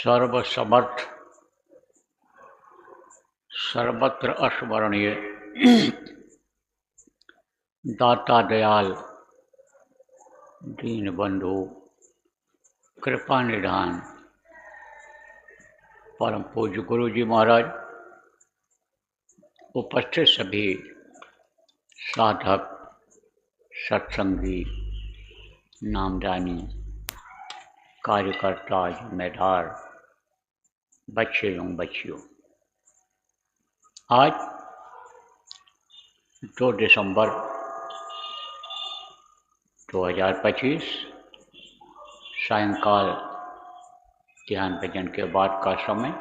सर्वसमर्थ सर्वत्र अस्मरणीय दाता दयाल दीन बंधु कृपा निधान परम पूज्य गुरु जी महाराज, उपस्थित सभी साधक सत्संगी नामदानी कार्यकर्ता जिम्मेदार बच्चे एवं बच्चियों, आज 2 दिसंबर 2025 सायंकाल ध्यान भजन के बाद का समय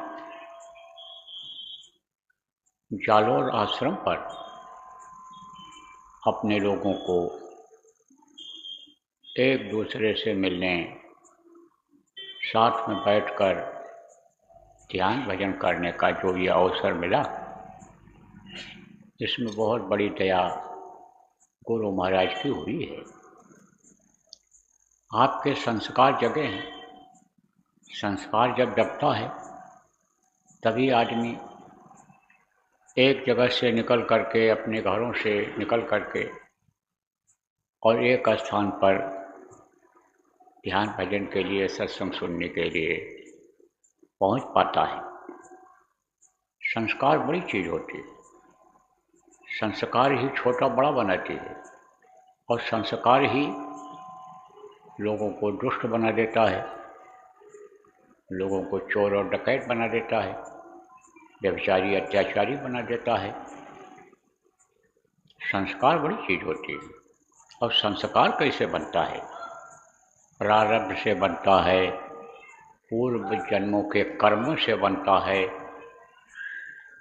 जालोर आश्रम पर अपने लोगों को एक दूसरे से मिलने, साथ में बैठकर ध्यान भजन करने का जो ये अवसर मिला, इसमें बहुत बड़ी दया गुरु महाराज की हुई है। आपके संस्कार जगे हैं। संस्कार जब जगता है तभी आदमी एक जगह से निकल करके, अपने घरों से निकल करके और एक स्थान पर ध्यान भजन के लिए, सत्संग सुनने के लिए पहुंच पाता है। संस्कार बड़ी चीज़ होती है। संस्कार ही छोटा बड़ा बनाती है और संस्कार ही लोगों को दुष्ट बना देता है, लोगों को चोर और डकैत बना देता है, व्यभिचारी अत्याचारी बना देता है। संस्कार बड़ी चीज़ होती है। और संस्कार कैसे बनता है? प्रारब्ध से बनता है, पूर्व जन्मों के कर्म से बनता है।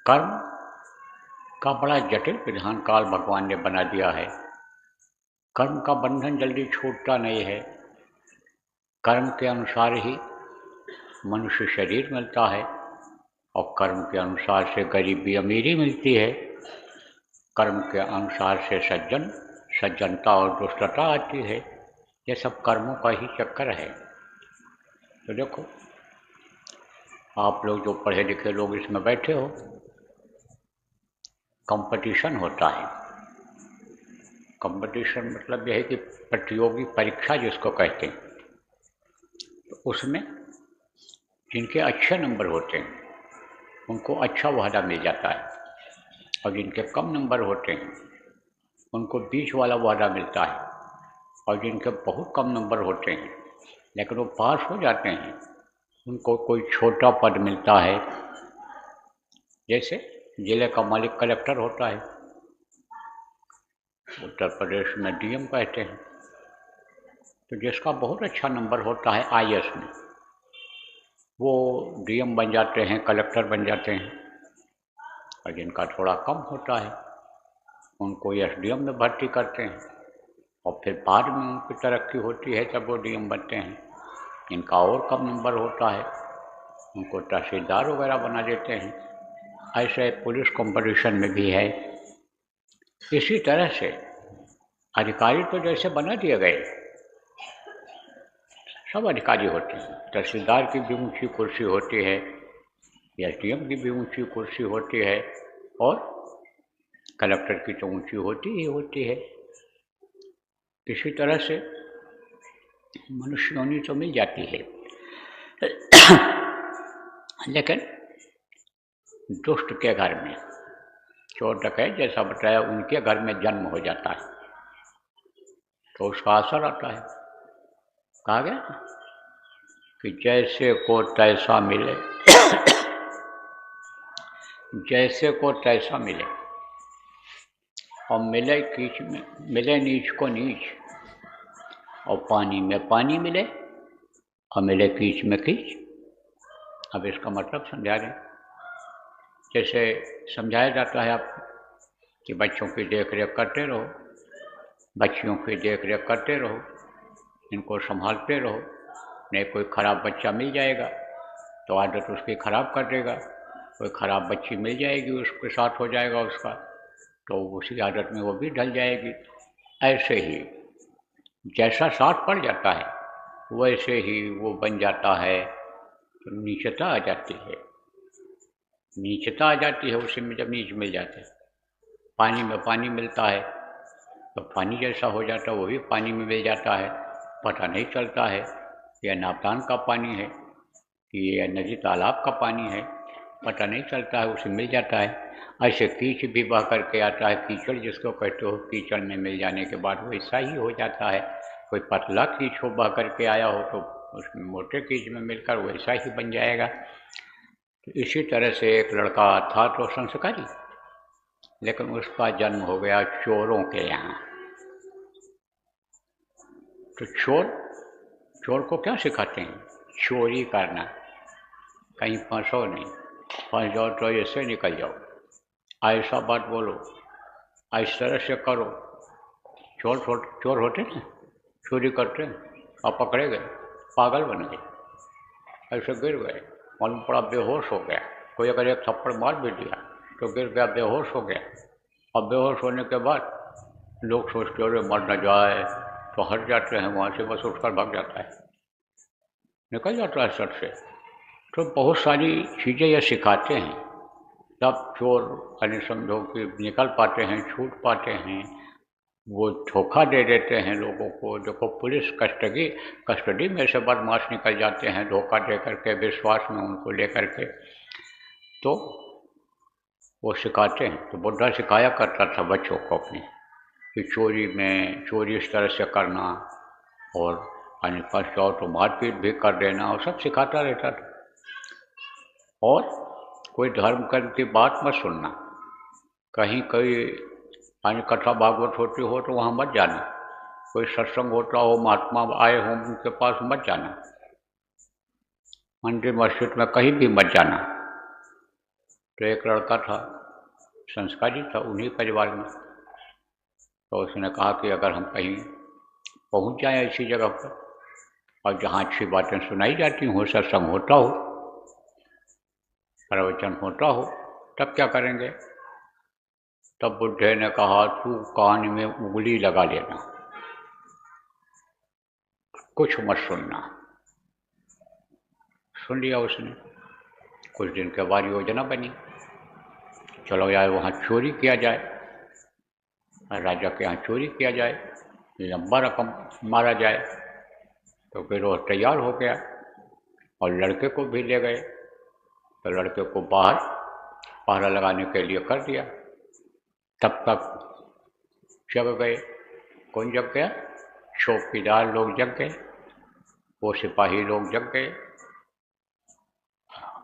कर्म का बड़ा जटिल विधान काल भगवान ने बना दिया है। कर्म का बंधन जल्दी छूटता नहीं है। कर्म के अनुसार ही मनुष्य शरीर मिलता है और कर्म के अनुसार से गरीबी अमीरी मिलती है। कर्म के अनुसार से सज्जनता और दुष्टता आती है। ये सब कर्मों का ही चक्कर है। तो देखो, आप लोग जो पढ़े लिखे लोग इसमें बैठे हो, कंपटीशन होता है। कंपटीशन मतलब यह है कि प्रतियोगी परीक्षा जिसको कहते हैं, तो उसमें जिनके अच्छे नंबर होते हैं उनको अच्छा वादा मिल जाता है और जिनके कम नंबर होते हैं उनको बीच वाला वादा मिलता है। और जिनके बहुत कम नंबर होते हैं लेकिन वो पास हो जाते हैं, उनको कोई छोटा पद मिलता है। जैसे जिले का मालिक कलेक्टर होता है, उत्तर प्रदेश में डीएम कहते हैं। तो जिसका बहुत अच्छा नंबर होता है आईएएस में, वो डीएम बन जाते हैं, कलेक्टर बन जाते हैं। और जिनका थोड़ा कम होता है उनको एसडीएम में भर्ती करते हैं और फिर बाद में उनकी तरक्की होती है तब वो डीएम बनते हैं। इनका और कम नंबर होता है उनको तहसीलदार वगैरह बना देते हैं। ऐसे पुलिस कंपटीशन में भी है। इसी तरह से अधिकारी तो जैसे बना दिए गए, सब अधिकारी होते हैं। तहसीलदार की भी ऊंची कुर्सी होती है, एसडीएम की भी ऊंची कुर्सी होती है और कलेक्टर की तो ऊंची होती ही होती है। इसी तरह से मनुष्यों तो मिल जाती है, लेकिन दुष्ट के घर में, चोर डकैत जैसा बताया, उनके घर में जन्म हो जाता है तो उसका असर आता है। कहा गया कि जैसे को तैसा मिले, जैसे को तैसा मिले, और मिले कीच में, मिले नीच को नीच, और पानी में पानी मिले और मिले कीच में कीच। अब इसका मतलब समझा दें। जैसे समझाया जाता है आपको कि बच्चों की देख रेख करते रहो, बच्चियों की देख रेख करते रहो, इनको संभालते रहो। नहीं कोई ख़राब बच्चा मिल जाएगा तो आदत उसकी ख़राब कर देगा, कोई ख़राब बच्ची मिल जाएगी उसके साथ हो जाएगा उसका, तो उसी आदत में वो भी ढल जाएगी। ऐसे ही जैसा साथ पड़ जाता है वैसे ही वो बन जाता है तो नीचता आ जाती है, नीचता आ जाती है उसी में जब नीच मिल जाते हैं। पानी में पानी मिलता है तो पानी जैसा हो जाता है, वो भी पानी में मिल जाता है, पता नहीं चलता है यह नापदान का पानी है कि ये नदी तालाब का पानी है, पता नहीं चलता है, उसे मिल जाता है। ऐसे कीच भी बह करके आता है, कीचड़ जिसको कहते हो, कीचड़ में मिल जाने के बाद वैसा ही हो जाता है। कोई पतला कीच हो बह करके आया हो तो उसमें मोटे कीच में मिलकर वैसा ही बन जाएगा। तो इसी तरह से एक लड़का था तो संस्कारी, लेकिन उसका जन्म हो गया चोरों के यहाँ। तो चोर को क्या सिखाते हैं? चोरी करना, कहीं फंसो नहीं, फंस जाओ तो ऐसे निकल जाओ, ऐसा बात बोलो, इस तरह से करो। चोर होते ना, चोरी करते हैं और पकड़े गए, पागल बन गए, ऐसे गिर गए, मालूम पड़ा बेहोश हो गया। कोई अगर एक थप्पड़ मार भी दिया तो गिर गया, बेहोश हो गया। और बेहोश होने के बाद लोग सोचते अरे मर न जाए, तो हट जाते हैं वहाँ से, बस उठकर भाग जाता है, निकल जाता है सर से। तो बहुत सारी चीज़ें ये सिखाते हैं, तब चोर यानी समझो कि निकल पाते हैं, छूट पाते हैं। वो धोखा दे देते हैं लोगों को। देखो पुलिस कस्टडी में से बदमाश निकल जाते हैं धोखा दे करके, विश्वास में उनको लेकर के, तो वो सिखाते हैं। तो बुद्धा सिखाया करता था बच्चों को अपने कि चोरी इस तरह से करना, और यानी फंस जाओ तो मारपीट भी कर देना, और सब सिखाता रहता था। और कोई धर्म कर्म की बात मत सुनना, कहीं कहीं यानी कथा भागवत होती हो तो वहाँ मत जाना, कोई सत्संग होता हो, महात्मा आए हों उनके पास मत जाना, मंदिर मस्जिद में कहीं भी मत जाना। तो एक लड़का था, संस्कारी था उन्हीं परिवार में, तो उसने कहा कि अगर हम कहीं पहुँच जाएं ऐसी जगह पर और जहाँ अच्छी बातें सुनाई जाती हो, सत्संग होता हो, प्रवचन होता हो, तब क्या करेंगे? तब बुड्ढे ने कहा तू कान में उंगली लगा लेना, कुछ मत सुनना। सुन लिया उसने। कुछ दिन के बाद योजना बनी, चलो यार वहाँ चोरी किया जाए, राजा के यहाँ चोरी किया जाए, लंबा रकम मारा जाए। तो फिर वो तैयार हो गया और लड़के को भी ले गए। तो लड़के को बाहर पहरा लगाने के लिए कर दिया। तब तक जग गए। कौन जग गया? चौकीदार लोग जग गए, वो सिपाही लोग जग गए,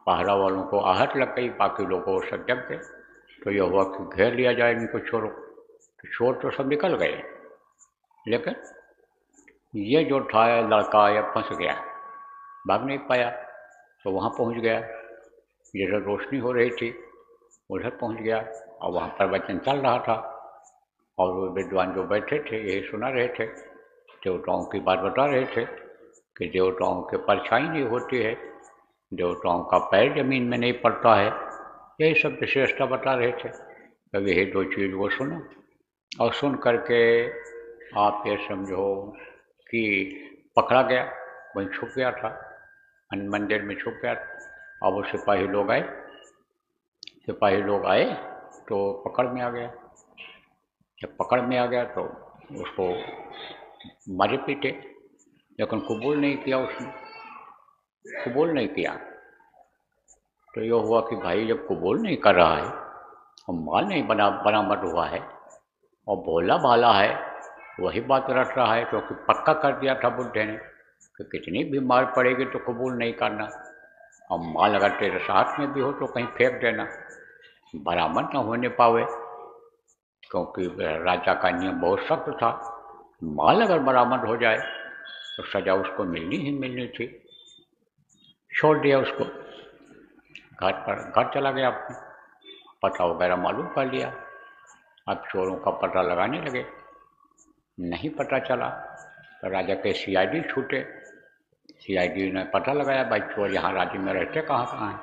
पहरा वालों को आहट लग गई, बाकी लोगों को सब जग गए। तो यह हुआ कि घेर लिया जाए इनको चोरों। तो चोर तो सब निकल गए, लेकिन ये जो था लड़का, यह फंस गया, भाग नहीं पाया। तो वहाँ पहुँच गया, जिधर रोशनी हो रही थी उधर पहुँच गया, और वहाँ प्रवचन चल रहा था, और वो विद्वान जो बैठे थे यही सुना रहे थे, देवताओं की बात बता रहे थे कि देवताओं के परछाई नहीं होती है, देवताओं का पैर जमीन में नहीं पड़ता है, यही सब विशेषता बता रहे थे। तब यही दो चीज़ वो सुनो, और सुन करके आप ये समझो कि पकड़ा गया, वहीं छुप गया था, मंदिर में छुप गया था। अब वो सिपाही लोग आए तो पकड़ में आ गया। जब पकड़ में आ गया तो उसको मारे पीटे, लेकिन कबूल नहीं किया, उसने कबूल नहीं किया। तो ये हुआ कि भाई जब कबूल नहीं कर रहा है और माल नहीं बरामद हुआ है और भोला भाला है, वही बात रट रहा है, क्योंकि पक्का कर दिया था बुड्ढे ने कि कितनी भी मार पड़ेगी तो कबूल नहीं करना, और माल अगर तेरे साथ में भी हो तो कहीं फेंक देना, बरामद न होने पावे, क्योंकि राजा का नियम बहुत सख्त था, माल अगर बरामद हो जाए तो सजा उसको मिलनी ही मिलनी थी। छोड़ दिया उसको, घर चला गया, अपने पता वगैरह मालूम कर लिया। अब चोरों का पता लगाने लगे, नहीं पता चला। तो राजा के सीआईडी छूटे, सीआईडी ने पता लगाया भाई चोर यहाँ राज्य में रहते कहाँ कहाँ हैं।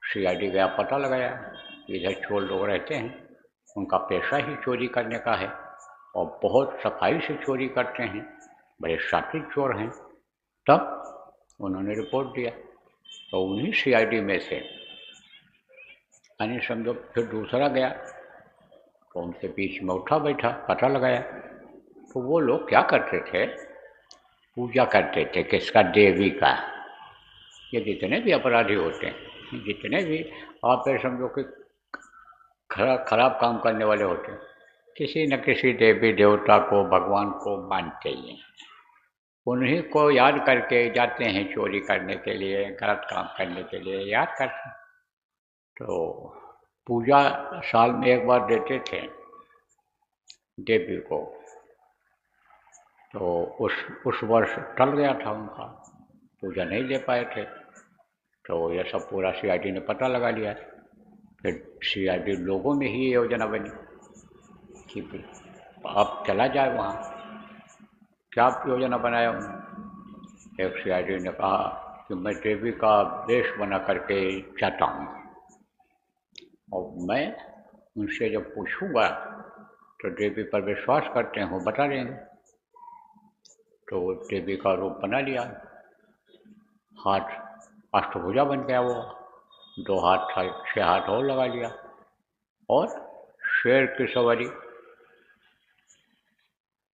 सीआईडी गया, पता लगाया, इधर चोर लोग रहते हैं, उनका पेशा ही चोरी करने का है और बहुत सफाई से चोरी करते हैं, बड़े शातिर चोर हैं। तब उन्होंने रिपोर्ट दिया तो उन्हीं सीआईडी में से यानी समझो फिर दूसरा गया तो उनके बीच में उठा बैठा, पता लगाया तो वो लोग क्या करते थे, पूजा करते थे किसका, देवी का। ये जितने भी अपराधी होते हैं, जितने भी आप ये समझो कि खराब काम करने वाले होते हैं, किसी न किसी देवी देवता को, भगवान को मानते ही हैं। उन्हीं को याद करके जाते हैं चोरी करने के लिए, गलत काम करने के लिए याद करते हैं। तो पूजा साल में एक बार देते थे देवी को, तो उस वर्ष टल गया था उनका, पूजा नहीं दे पाए थे। तो ये सब पूरा सीआईडी ने पता लगा लिया। फिर सीआईडी लोगों में ही ये योजना बनी कि अब चला जाए वहाँ। क्या योजना बनाया उन्होंने? एक सीआईडी ने कहा कि मैं देवी का वेश बना करके जाता हूँ और मैं उनसे जब पूछूंगा तो देवी पर विश्वास करते हैं वो बता देंगे। तो वो देवी का रूप बना लिया, हाथ अष्टभुजा बन गया वो, 2 हाथ था, 6 हाथ और लगा लिया और शेर की सवारी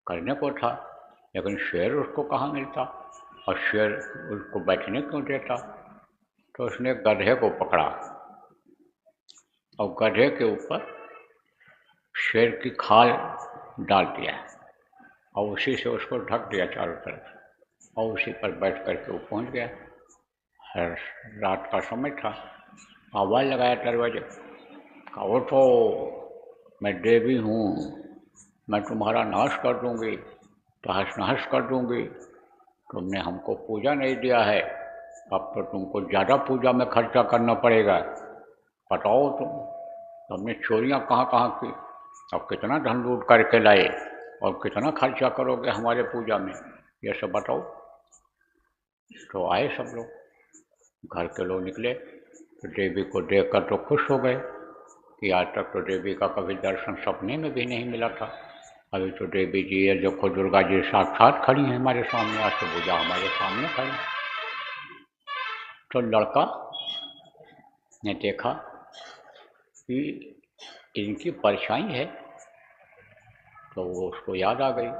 करने को था, लेकिन शेर उसको कहाँ मिलता और शेर उसको बैठने क्यों देता। तो उसने गधे को पकड़ा और गधे के ऊपर शेर की खाल डाल दिया और उसी से उसको ढक दिया चारों तरफ और उसी पर बैठ करके वो पहुँच गया। हर रात का समय था, आवाज़ लगाया दरवाजे का, उठो मैं देवी हूँ, मैं तुम्हारा नाश कर दूँगी, तहस नहस कर दूँगी। तुमने हमको पूजा नहीं दिया है, अब तो तुमको ज़्यादा पूजा में खर्चा करना पड़ेगा। बताओ तुमने चोरियाँ कहाँ कहाँ की और कितना धन लूट करके लाए और कितना खर्चा करोगे हमारे पूजा में, ये सब बताओ। तो आए सब लोग, घर के लोग निकले तो देवी को देखकर तो खुश हो गए कि आज तक तो देवी का कभी दर्शन सपने में भी नहीं मिला था। अभी तो देवी जी ये देखो, दुर्गा जी साक्षात खड़ी हैं हमारे सामने, अष्टभुजा हमारे सामने खड़ी। तो लड़का ने देखा कि इनकी परछाई है, तो वो उसको याद आ गई,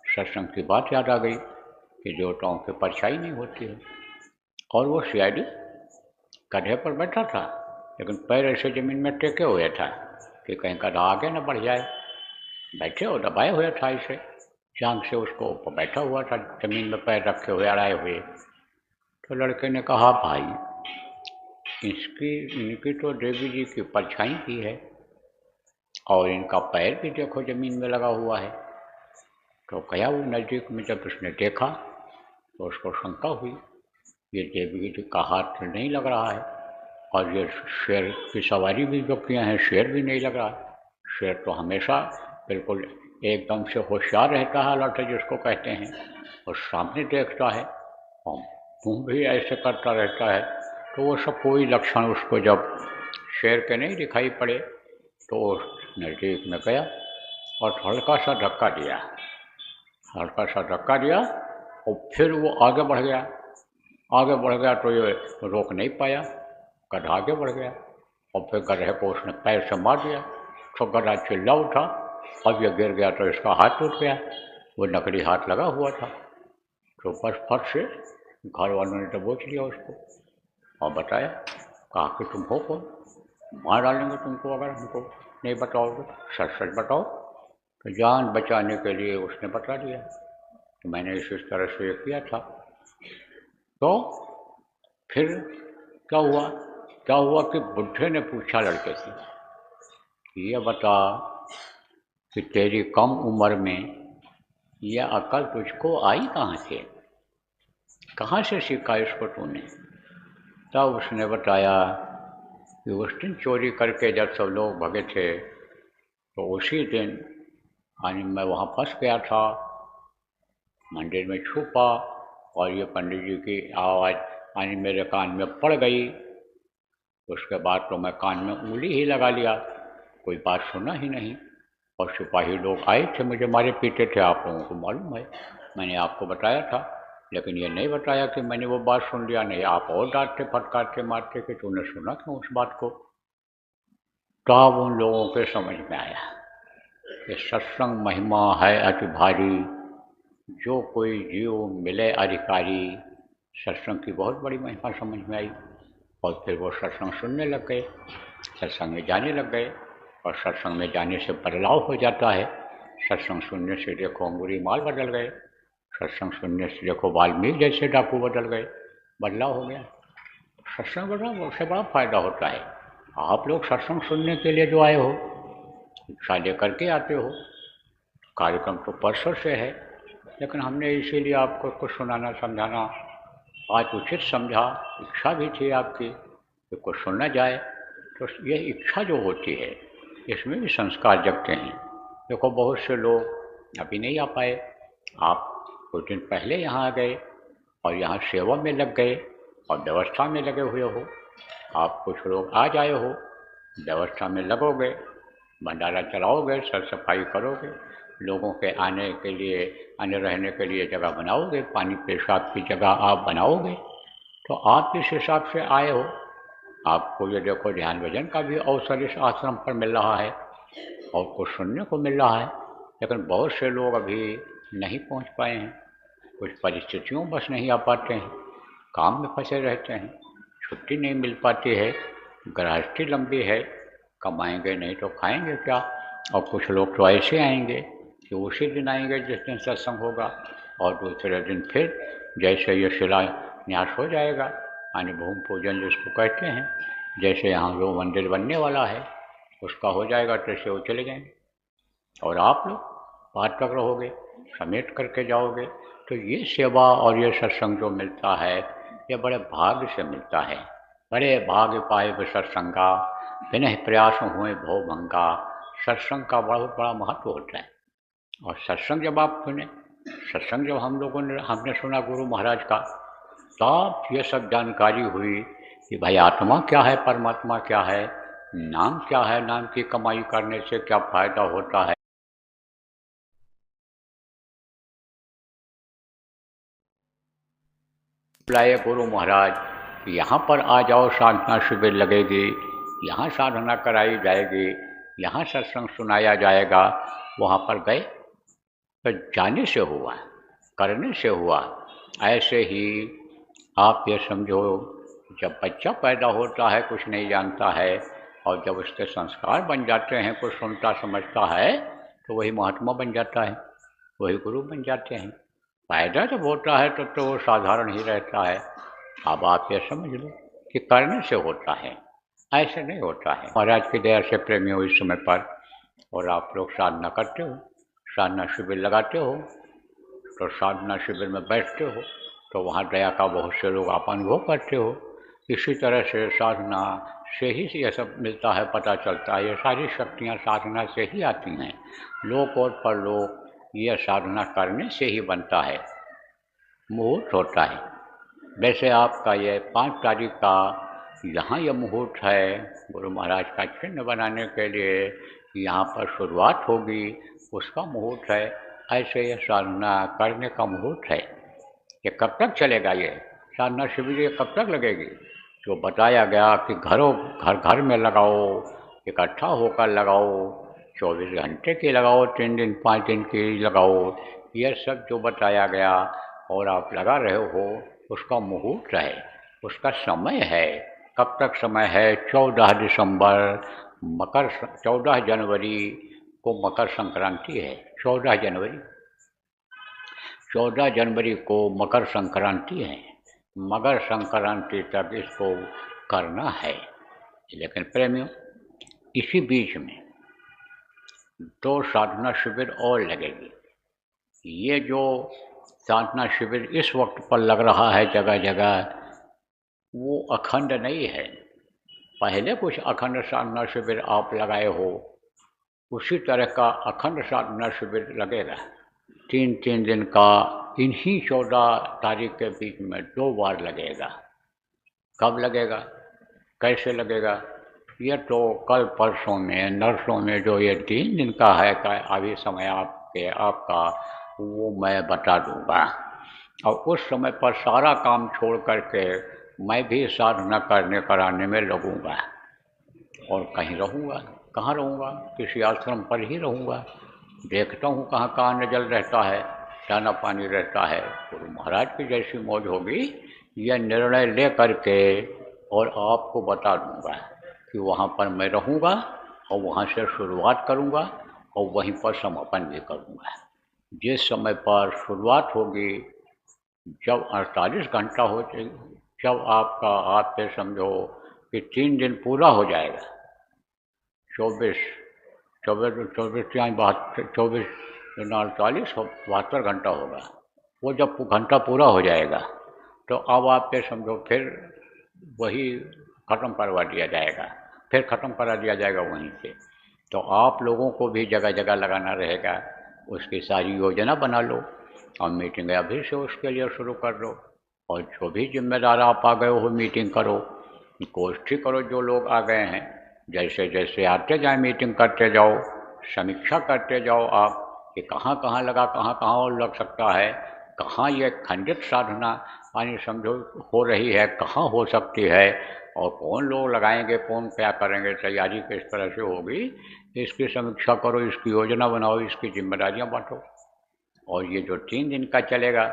सत्संग की बात याद आ गई कि देवताओं की परछाई नहीं होती है। और वो सीआईडी गधे पर बैठा था, लेकिन पैर ऐसे जमीन में टेके हुए था कि कहीं गधा आगे न बढ़ जाए। बैठे और दबाए हुए था, इसे जांग से उसको ऊपर बैठा हुआ था, जमीन में पैर रखे हुए, अड़ाए हुए। तो लड़के ने कहा, भाई इनकी तो देवी जी की परछाई भी है और इनका पैर भी देखो जमीन में लगा हुआ है। तो गया वो नज़दीक में, जब उसने देखा तो उसको शंका हुई, ये देवी जी का हाथ नहीं लग रहा है और ये शेर की सवारी भी जो किए हैं, शेर भी नहीं लग रहा। शेर तो हमेशा बिल्कुल एकदम से होशियार रहता है, अलर्ट जिसको कहते हैं, और सामने देखता है और मुँह भी ऐसे करता रहता है। तो वो सब कोई लक्षण उसको जब शेर के नहीं दिखाई पड़े तो नज़दीक में गया और हल्का सा धक्का दिया, हल्का सा धक्का दिया और फिर वो आगे बढ़ गया। आगे बढ़ गया तो ये रोक नहीं पाया, गधा आगे बढ़ गया और फिर गधे को उसने पैर से मार दिया। तो गधा चिल्ला उठा, अब ये गिर गया तो इसका हाथ टूट गया, वो नकली हाथ लगा हुआ था। तो बस फट से घर वालों ने दबोच लिया उसको और बताया, कहा कि तुम हो कौन, मार डालेंगे तुमको अगर हमको नहीं बताओगे, सच सच बताओ। तो जान बचाने के लिए उसने बता दिया कि मैंने इस तरह से ये किया था। तो फिर क्या हुआ, क्या हुआ कि बुढ़े ने पूछा लड़के से, ये बता कि तेरी कम उम्र में यह अकल तुझको आई कहाँ से, कहाँ से सीखा इसको तूने। तब उसने बताया कि उस दिन चोरी करके जब सब लोग भगे थे तो उसी दिन यानी मैं वहाँ फंस गया था, मंदिर में छुपा और ये पंडित जी की आवाज़ यानी मेरे कान में पड़ गई। उसके बाद तो मैं कान में उंगली ही लगा लिया, कोई बात सुना ही नहीं। और सिपाही लोग आए थे, मुझे मारे पीटे थे, आप लोगों को मालूम है, मैंने आपको बताया था। लेकिन ये नहीं बताया कि मैंने वो बात सुन लिया, नहीं आप और डांटते फटकारते मारते कि तूने सुना क्यों उस बात को। तब उन लोगों के समझ में आया कि सत्संग महिमा है अति भारी, जो कोई जीव मिले अधिकारी। सत्संग की बहुत बड़ी महिमा समझ में आई और फिर वो सत्संग सुनने लग गए, सत्संग में जाने लग गए। और सत्संग में जाने से बदलाव हो जाता है। सत्संग सुनने से देखो अंगूरी माल बदल गए, सत्संग सुनने से देखो वाल्मीकि जैसे डाकू बदल गए, बदलाव हो गया। सत्संग बड़ा उससे बड़ा फायदा होता है। आप लोग सत्संग सुनने के लिए जो आए हो, इच्छा लेकर के आते हो। कार्यक्रम तो परसों से है, लेकिन हमने इसीलिए आपको कुछ सुनाना समझाना आज उचित समझा। इच्छा भी थी आपकी कि कुछ सुनना जाए। तो ये इच्छा जो होती है, इसमें भी संस्कार जगते हैं। देखो बहुत से लोग अभी नहीं आ पाए, आप कुछ दिन पहले यहाँ आ गए और यहाँ सेवा में लग गए और व्यवस्था में लगे हुए हो। आप कुछ लोग आज आए हो, व्यवस्था में लगोगे, भंडारा चलाओगे, साफ सफाई करोगे, लोगों के आने के लिए, आने रहने के लिए जगह बनाओगे, पानी पेशाब की जगह आप बनाओगे। तो आप इस हिसाब से आए हो। आपको ये देखो ध्यान भजन का भी अवसर इस आश्रम पर मिल रहा है और कुछ सुनने को मिल रहा है। लेकिन बहुत से लोग अभी नहीं पहुंच पाए हैं, कुछ परिस्थितियों बस नहीं आ पाते हैं, काम में फंसे रहते हैं, छुट्टी नहीं मिल पाती है, गृहस्थी लंबी है, कमाएंगे नहीं तो खाएंगे क्या। और कुछ लोग तो ऐसे आएंगे कि उसी दिन आएंगे जिस दिन सत्संग होगा और दूसरे दिन फिर जैसे ये शिलान्यास हो जाएगा, यानी भूमि पूजन जिसको कहते हैं, जैसे यहाँ जो मंदिर बनने वाला है उसका हो जाएगा तो वो चले जाएंगे और आप लोग बात कर रहोगे, समेट करके जाओगे। तो ये सेवा और ये सत्संग जो मिलता है, ये बड़े भाग्य से मिलता है। बड़े भाग्य पाए वे सत्संगा, बिना प्रयास हुए भव भंगा। सत्संग का बहुत बड़ा महत्व होता है। और सत्संग जब आप सुने, सत्संग जब हमने सुना गुरु महाराज का, तब ये सब जानकारी हुई कि भाई आत्मा क्या है, परमात्मा क्या है, नाम क्या है, नाम की कमाई करने से क्या फायदा होता है। बुलाए गुरु महाराज, यहाँ पर आ जाओ, साधना शिविर लगेगी, यहाँ साधना कराई जाएगी, यहाँ सत्संग सुनाया जाएगा। वहाँ पर गए तो जाने से हुआ, करने से हुआ। ऐसे ही आप ये समझो, जब बच्चा पैदा होता है कुछ नहीं जानता है, और जब उसके संस्कार बन जाते हैं, कुछ सुनता समझता है, तो वही महात्मा बन जाता है, वही गुरु बन जाते हैं। फायदा जब होता है तब तो वो साधारण ही रहता है। अब आप ये समझ लो कि करने से होता है, ऐसे नहीं होता है। महाराज की दया से प्रेमी हो इस समय पर, और आप लोग साधना करते हो, साधना शिविर लगाते हो, तो साधना शिविर में बैठते हो, तो वहाँ दया का बहुत से लोग आप अनुभव करते हो। इसी तरह से साधना से ही ये सब मिलता है, पता चलता है। ये सारी शक्तियाँ साधना से ही आती हैं। लोक और परलोक ये साधना करने से ही बनता है। मुहूर्त होता है, वैसे आपका ये 5 तारीख का यहाँ ये मुहूर्त है, गुरु महाराज का चिन्ह बनाने के लिए यहाँ पर शुरुआत होगी, उसका मुहूर्त है। ऐसे ये साधना करने का मुहूर्त है। ये कब तक चलेगा, ये साधना शिविर ये कब तक लगेगी? जो बताया गया कि घर घर में लगाओ, इकट्ठा होकर लगाओ, 24 घंटे की लगाओ, 3 दिन 5 दिन की लगाओ, यह सब जो बताया गया और आप लगा रहे हो, उसका मुहूर्त है, उसका समय है। कब तक समय है? 14 दिसंबर, 14 जनवरी को मकर संक्रांति है। 14 जनवरी को मकर संक्रांति है। मकर संक्रांति तक इसको करना है। लेकिन प्रेमियों, इसी बीच में 2 साधना शिविर और लगेगी। ये जो साधना शिविर इस वक्त पर लग रहा है जगह जगह, वो अखंड नहीं है। पहले कुछ अखंड साधना शिविर आप लगाए हो, उसी तरह का अखंड साधना शिविर लगेगा। 3 दिन का, इन्हीं 14 तारीख के बीच में 2 बार लगेगा। कब लगेगा, कैसे लगेगा, ये तो कल परसों में, नरसों में जो ये 3 दिन का है, का अभी समय आपका वो मैं बता दूंगा। और उस समय पर सारा काम छोड़ करके मैं भी साधना करने कराने में लगूंगा और कहीं रहूँगा। कहाँ रहूँगा? किसी आश्रम पर ही रहूँगा। देखता हूँ कहाँ कहाँ नजर रहता है, दाना पानी रहता है। गुरु महाराज की जैसी मौज होगी, यह निर्णय ले करके और आपको बता दूंगा कि वहाँ पर मैं रहूँगा और वहाँ से शुरुआत करूँगा और वहीं पर समापन भी करूँगा। जिस समय पर शुरुआत होगी, जब 48 घंटा हो जाए, जब आपका आप ये समझो कि 3 दिन पूरा हो जाएगा, 24 24 24 या 24 48 72 घंटा होगा। वो जब घंटा पूरा हो जाएगा तो अब आप ये समझो फिर वही ख़त्म करवा दिया जाएगा, फिर ख़त्म करा दिया जाएगा वहीं से। तो आप लोगों को भी जगह जगह लगाना रहेगा, उसकी सारी योजना बना लो और मीटिंग अभी से उसके लिए शुरू कर दो। और जो भी जिम्मेदार आप आ गए हो मीटिंग करो, गोष्ठी करो। जो लोग आ गए हैं, जैसे जैसे आते जाए मीटिंग करते जाओ, समीक्षा करते जाओ आप कि कहाँ कहाँ लगा, कहाँ कहाँ और लग सकता है, कहाँ ये खंडित साधना मानी समझो हो रही है, कहाँ हो सकती है, और कौन लोग लगाएंगे, कौन क्या करेंगे, तैयारी किस तरह से होगी, इसकी समीक्षा करो, इसकी योजना बनाओ, इसकी जिम्मेदारियां बांटो। और ये जो 3 दिन का चलेगा,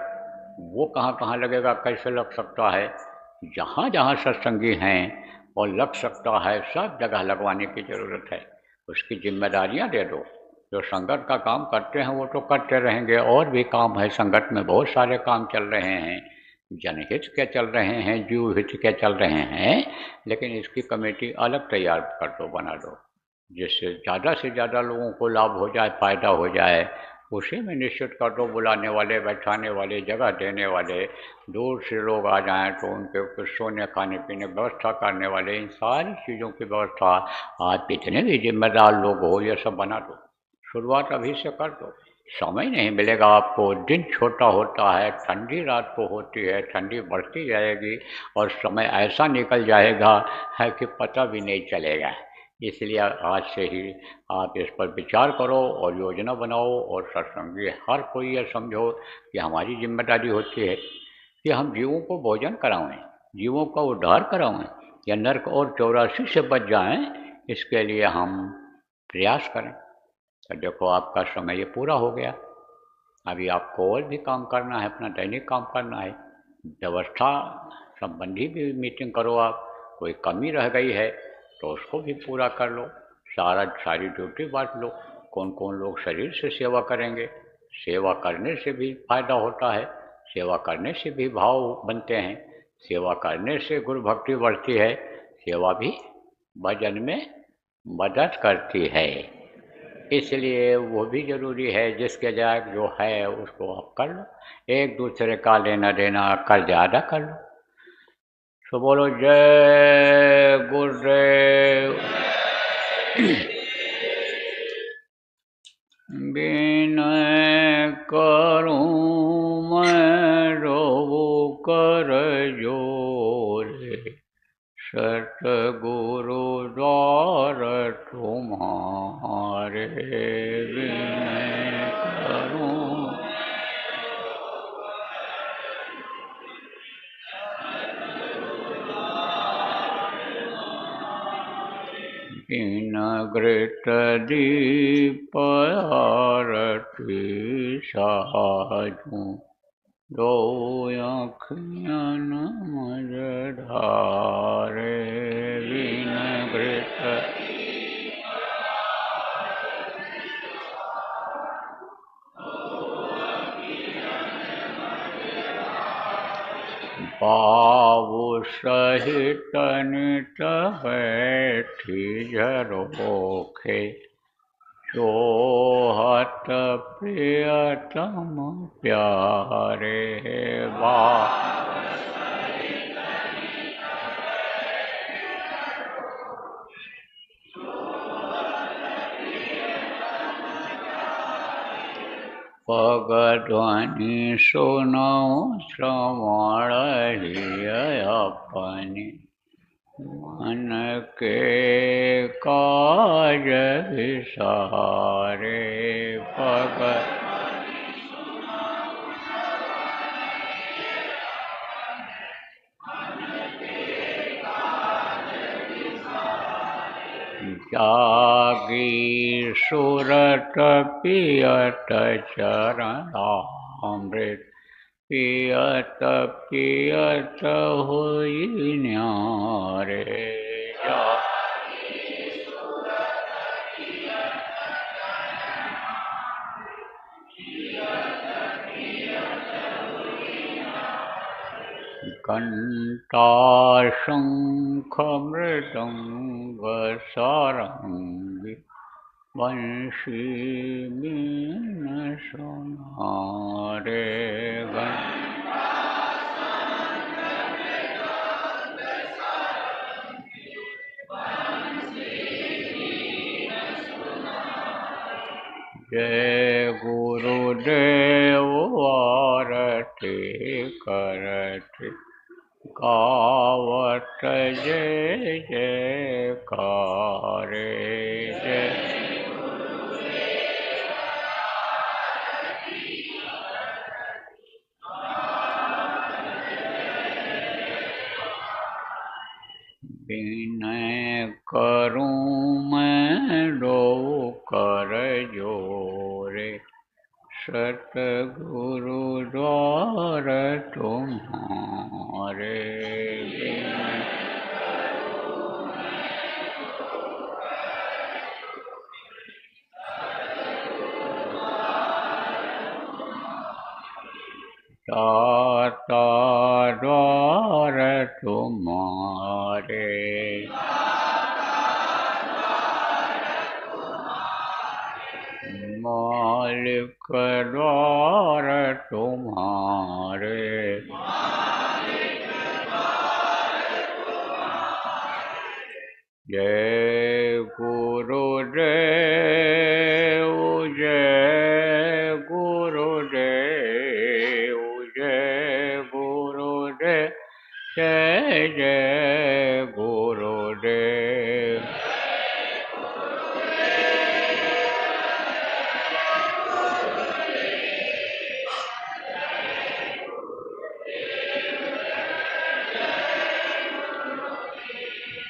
वो कहाँ कहाँ लगेगा, कैसे लग सकता है, जहाँ जहाँ सत्संगी हैं और लग सकता है, सब जगह लगवाने की ज़रूरत है। उसकी जिम्मेदारियां दे दो। जो संगत का काम करते हैं वो तो करते रहेंगे, और भी काम है संगत में, बहुत सारे काम चल रहे हैं, जनहित के चल रहे हैं, जीव हित के चल रहे हैं, लेकिन इसकी कमेटी अलग तैयार कर दो, बना दो, जिससे ज़्यादा से ज़्यादा लोगों को लाभ हो जाए, फ़ायदा हो जाए। उसी में निश्चित कर दो, बुलाने वाले, बैठाने वाले, जगह देने वाले, दूर से लोग आ जाएं तो उनके कुछ सोने खाने पीने की व्यवस्था करने वाले, इन सारी चीज़ों की व्यवस्था आप जितने भी जिम्मेदार लोग हो ये सब बना दो। शुरुआत अभी से कर दो। समय नहीं मिलेगा आपको, दिन छोटा होता है, ठंडी रात को होती है, ठंडी बढ़ती जाएगी और समय ऐसा निकल जाएगा है कि पता भी नहीं चलेगा। इसलिए आज से ही आप इस पर विचार करो और योजना बनाओ, और सत्संगी हर कोई ये समझो कि हमारी जिम्मेदारी होती है कि हम जीवों को भोजन कराएं, जीवों का उद्धार कराएं, या नर्क और 84 से बच जाएं, इसके लिए हम प्रयास करें। तो देखो आपका समय ये पूरा हो गया। अभी आपको और भी काम करना है, अपना दैनिक काम करना है, व्यवस्था संबंधी भी मीटिंग करो आप। कोई कमी रह गई है तो उसको भी पूरा कर लो, सारी ड्यूटी बांट लो। कौन कौन लोग शरीर से सेवा करेंगे, सेवा करने से भी फायदा होता है, सेवा करने से भी भाव बनते हैं, सेवा करने से गुरु भक्ति बढ़ती है, सेवा भी भजन में मदद करती है। इसलिए वो भी ज़रूरी है, जिसके जायक जो है उसको आप कर लो, एक दूसरे का लेना देना कर्जा अदा कर लो। तो बोलो जय गुरुदेव। विनय करूं मैं रोबू कर जोरे, सतगुरु द्वार तुम्हारे। विनय करूं घृत दीप आरती साजूं, दो अखियन मझधारे। घृत बाबू सहित नित बैठी झरोखे, जोहत प्रियतम प्यारे। बा पग ध्वनि सुनो श्रवण हिय अपने, मन के काज विसारे। पग जागी सुरत पियत चरणामृत पियत पियत हुई न्यारे जा घंटा शंख मृदंग सारंगी बंशी मीन सुनारे जय गुरुदेव आरती करते गावत जय जयकारे जय विनय करूं मैं दो कर जोरे सतगुरु द्वार तुम्हारे दाता द्वार तुम्हारे मालिक द्वार तुम्हारे जय गुरुदेव जय गुरुदेव जय गुरुदेव जय जय गुरुदेव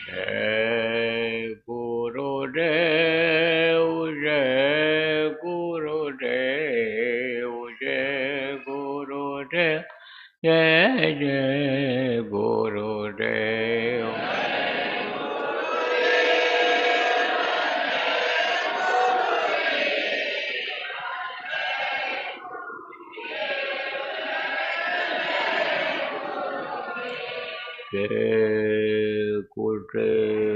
जय गुरुदेव जय गुरुदेव जय गुरुदेव जय जय गुरुदेव जय गुरुदेव